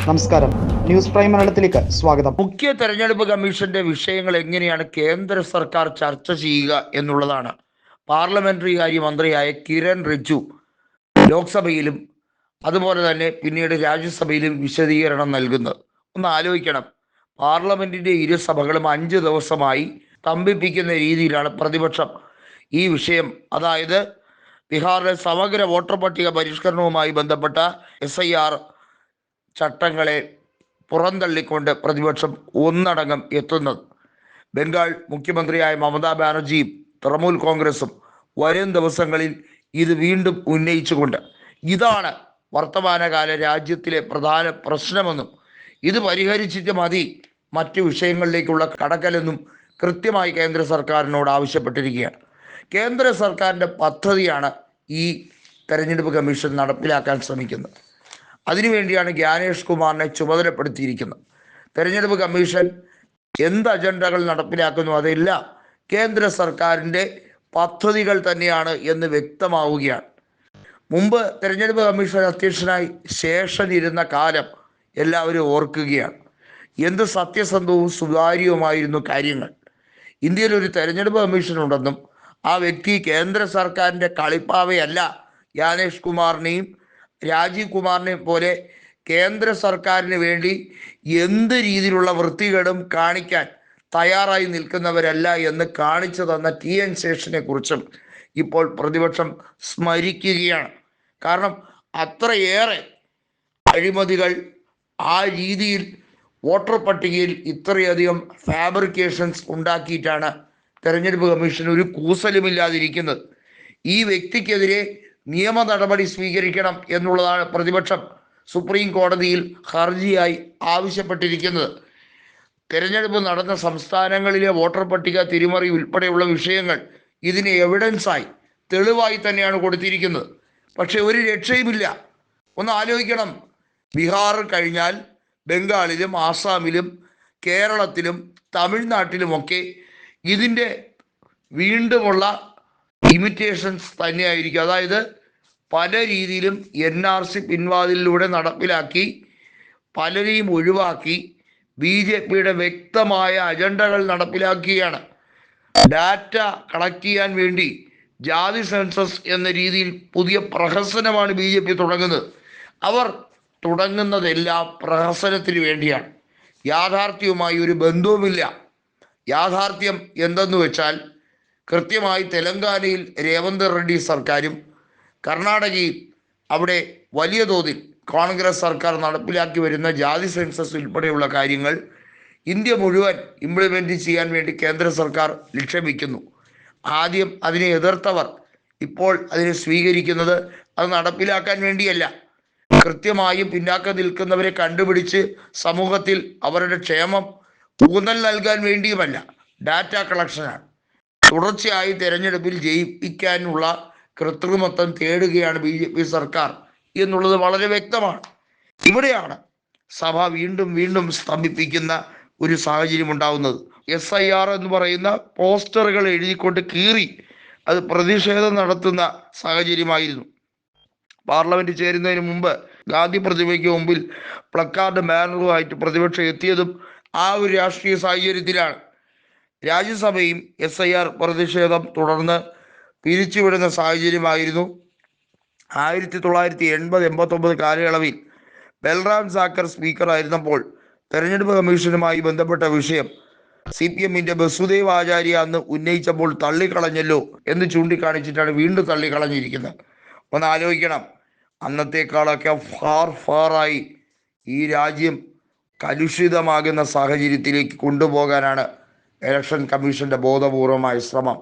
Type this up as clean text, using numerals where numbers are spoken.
നമസ്കാരം, news prime മലയാളത്തിലേക്ക് സ്വാഗതം. മുഖ്യ തെരഞ്ഞെടുപ്പ് കമ്മീഷന്റെ വിഷയങ്ങൾ എങ്ങനെയാണ് കേന്ദ്ര സർക്കാർ ചർച്ച ചെയ്യുക എന്നുള്ളതാണ് പാർലമെന്ററി കാര്യ മന്ത്രിയായ കിരൺ റിജ്ജു ലോക്സഭയിലും അതുപോലെ തന്നെ പിന്നീട് രാജ്യസഭയിലും വിശദീകരണം നൽകുന്നത്. ഒന്ന് ആലോചിക്കണം, പാർലമെന്റിന്റെ ഇരുസഭകളും 5 ദിവസമായി സ്തംഭിപ്പിക്കുന്ന രീതിയിലാണ് പ്രതിപക്ഷം ഈ വിഷയം, അതായത് ബീഹാറിലെ സമഗ്ര വോട്ടർ പട്ടിക പരിഷ്കരണവുമായി ബന്ധപ്പെട്ട SIR ചട്ടങ്ങളെ പുറന്തള്ളിക്കൊണ്ട് പ്രതിപക്ഷം ഒന്നടങ്കം എത്തുന്നത്. ബംഗാൾ മുഖ്യമന്ത്രിയായ മമതാ ബാനർജിയും തൃണമൂൽ കോൺഗ്രസും വരും ദിവസങ്ങളിൽ ഇത് വീണ്ടും ഉന്നയിച്ചുകൊണ്ട് ഇതാണ് വർത്തമാനകാല രാജ്യത്തിലെ പ്രധാന പ്രശ്നമെന്നും ഇത് പരിഹരിച്ചിട്ട് മതി മറ്റു വിഷയങ്ങളിലേക്കുള്ള കടക്കലെന്നും കൃത്യമായി കേന്ദ്ര സർക്കാരിനോട് ആവശ്യപ്പെട്ടിരിക്കുകയാണ്. കേന്ദ്ര സർക്കാരിൻ്റെ പദ്ധതിയാണ് ഈ തെരഞ്ഞെടുപ്പ് കമ്മീഷൻ നടപ്പിലാക്കാൻ ശ്രമിക്കുന്നത്. അതിനുവേണ്ടിയാണ് ജ്ഞാനേഷ് കുമാറിനെ ചുമതലപ്പെടുത്തിയിരിക്കുന്നത്. തെരഞ്ഞെടുപ്പ് കമ്മീഷൻ എന്ത് അജണ്ടകൾ നടപ്പിലാക്കുന്നു അതെല്ലാം കേന്ദ്ര സർക്കാരിൻ്റെ പദ്ധതികൾ തന്നെയാണ് എന്ന് വ്യക്തമാവുകയാണ്. മുമ്പ് തെരഞ്ഞെടുപ്പ് കമ്മീഷൻ അധ്യക്ഷനായി ശേഷൻ ഇരുന്ന കാലം എല്ലാവരും ഓർക്കുകയാണ്. എന്ത് സത്യസന്ധവും സുതാര്യവുമായിരുന്നു കാര്യങ്ങൾ. ഇന്ത്യയിൽ ഒരു തെരഞ്ഞെടുപ്പ് കമ്മീഷൻ ഉണ്ടെന്നും ആ വ്യക്തി കേന്ദ്ര സർക്കാരിൻ്റെ കളിപ്പാവയല്ല, ജ്ഞാനേഷ് കുമാറിനെയും രാജീവ് കുമാറിനെ പോലെ കേന്ദ്ര സർക്കാരിന് വേണ്ടി എന്ത് രീതിയിലുള്ള വൃത്തികേടും കാണിക്കാൻ തയ്യാറായി നിൽക്കുന്നവരല്ല എന്ന് കാണിച്ചു തന്ന TN ശേഷനെ കുറിച്ചും ഇപ്പോൾ പ്രതിപക്ഷം സ്മരിക്കുകയാണ്. കാരണം അത്രയേറെ അഴിമതികൾ, ആ രീതിയിൽ വോട്ടർ പട്ടികയിൽ ഇത്രയധികം ഫാബ്രിക്കേഷൻസ് ഉണ്ടാക്കിയിട്ടാണ് തെരഞ്ഞെടുപ്പ് കമ്മീഷൻ ഒരു കൂസലുമില്ലാതിരിക്കുന്നത്. ഈ വ്യക്തിക്കെതിരെ നിയമ നടപടി സ്വീകരിക്കണം എന്നുള്ളതാണ് പ്രതിപക്ഷം സുപ്രീം കോടതിയിൽ ഹർജിയായി ആവശ്യപ്പെട്ടിരിക്കുന്നത്. തെരഞ്ഞെടുപ്പ് നടന്ന സംസ്ഥാനങ്ങളിലെ വോട്ടർ പട്ടിക തിരിമറി ഉൾപ്പെടെയുള്ള വിഷയങ്ങൾ ഇതിന് എവിഡൻസായി, തെളിവായി തന്നെയാണ് കൊടുത്തിരിക്കുന്നത്. പക്ഷെ ഒരു രക്ഷയുമില്ല. ഒന്ന് ആലോചിക്കണം, ബീഹാർ കഴിഞ്ഞാൽ ബംഗാളിലും ആസാമിലും കേരളത്തിലും തമിഴ്നാട്ടിലുമൊക്കെ ഇതിൻ്റെ വീണ്ടുമുള്ള ഇമിറ്റേഷൻസ് തന്നെയായിരിക്കും. അതായത് പല രീതിയിലും NRC പിൻവാതിലൂടെ നടപ്പിലാക്കി പലരെയും ഒഴിവാക്കി BJPയുടെ വ്യക്തമായ അജണ്ടകൾ നടപ്പിലാക്കുകയാണ്. ഡാറ്റ കളക്ട് ചെയ്യാൻ വേണ്ടി ജാതി സെൻസസ് എന്ന രീതിയിൽ പുതിയ പ്രഹസനമാണ് BJP തുടങ്ങുന്നത്. അവർ തുടങ്ങുന്നതെല്ലാം പ്രഹസനത്തിന് വേണ്ടിയാണ്. യാഥാർത്ഥ്യവുമായി ഒരു ബന്ധവുമില്ല. യാഥാർത്ഥ്യം എന്തെന്ന് വെച്ചാൽ കൃത്യമായി തെലങ്കാനയിൽ രേവന്ത് റെഡ്ഡി സർക്കാരും കർണാടകയിൽ അവിടെ വലിയ തോതിൽ കോൺഗ്രസ് സർക്കാർ നടപ്പിലാക്കി വരുന്ന ജാതി സെൻസസ് ഉൾപ്പെടെയുള്ള കാര്യങ്ങൾ ഇന്ത്യ മുഴുവൻ ഇംപ്ലിമെൻ്റ് ചെയ്യാൻ വേണ്ടി കേന്ദ്ര സർക്കാർ ലക്ഷ്യം വയ്ക്കുന്നു. ആദ്യം അതിനെ എതിർത്തവർ ഇപ്പോൾ അതിനെ സ്വീകരിക്കുന്നത് അത് നടപ്പിലാക്കാൻ വേണ്ടിയല്ല, കൃത്യമായും പിന്നാക്കം നിൽക്കുന്നവരെ കണ്ടുപിടിച്ച് സമൂഹത്തിൽ അവരുടെ ക്ഷേമം ഊന്നൽ നൽകാൻ വേണ്ടിയുമല്ല, ഡാറ്റ കളക്ഷനാണ്. തുടർച്ചയായി തെരഞ്ഞെടുപ്പിൽ ജയിപ്പിക്കാനുള്ള കൃത്രിമത്വം തേടുകയാണ് BJP സർക്കാർ എന്നുള്ളത് വളരെ വ്യക്തമാണ്. ഇവിടെയാണ് സഭ വീണ്ടും വീണ്ടും സ്തംഭിപ്പിക്കുന്ന ഒരു സാഹചര്യം ഉണ്ടാവുന്നത്. SIR എന്ന് പറയുന്ന പോസ്റ്ററുകൾ എഴുതിക്കൊണ്ട് കീറി അത് പ്രതിഷേധം നടത്തുന്ന സാഹചര്യമായിരുന്നു. പാർലമെന്റ് ചേരുന്നതിന് മുമ്പ് ഗാന്ധി പ്രതിമയ്ക്ക് മുമ്പിൽ പ്ലക്കാർഡ് ബാനറുമായിട്ട് പ്രതിപക്ഷം എത്തിയതും ആ ഒരു രാഷ്ട്രീയ സാഹചര്യത്തിലാണ്. രാജ്യസഭയും SIR പ്രതിഷേധം തുടർന്ന് പിരിച്ചുവിടുന്ന സാഹചര്യമായിരുന്നു. 1980-89 കാലയളവിൽ ബൽറാം സാക്കർ സ്പീക്കറായിരുന്നപ്പോൾ തെരഞ്ഞെടുപ്പ് കമ്മീഷനുമായി ബന്ധപ്പെട്ട വിഷയം CPMന്റെ ബസുദേവ് ആചാര്യ അന്ന് ഉന്നയിച്ചപ്പോൾ തള്ളിക്കളഞ്ഞല്ലോ എന്ന് ചൂണ്ടിക്കാണിച്ചിട്ടാണ് വീണ്ടും തള്ളിക്കളഞ്ഞിരിക്കുന്നത്. ഒന്ന് ആലോചിക്കണം, അന്നത്തേക്കാളൊക്കെ ഫാറായി ഈ രാജ്യം കലുഷിതമാകുന്ന സാഹചര്യത്തിലേക്ക് കൊണ്ടുപോകാനാണ് ഇലക്ഷൻ കമ്മീഷന്റെ ബോധപൂർവമായ ശ്രമം.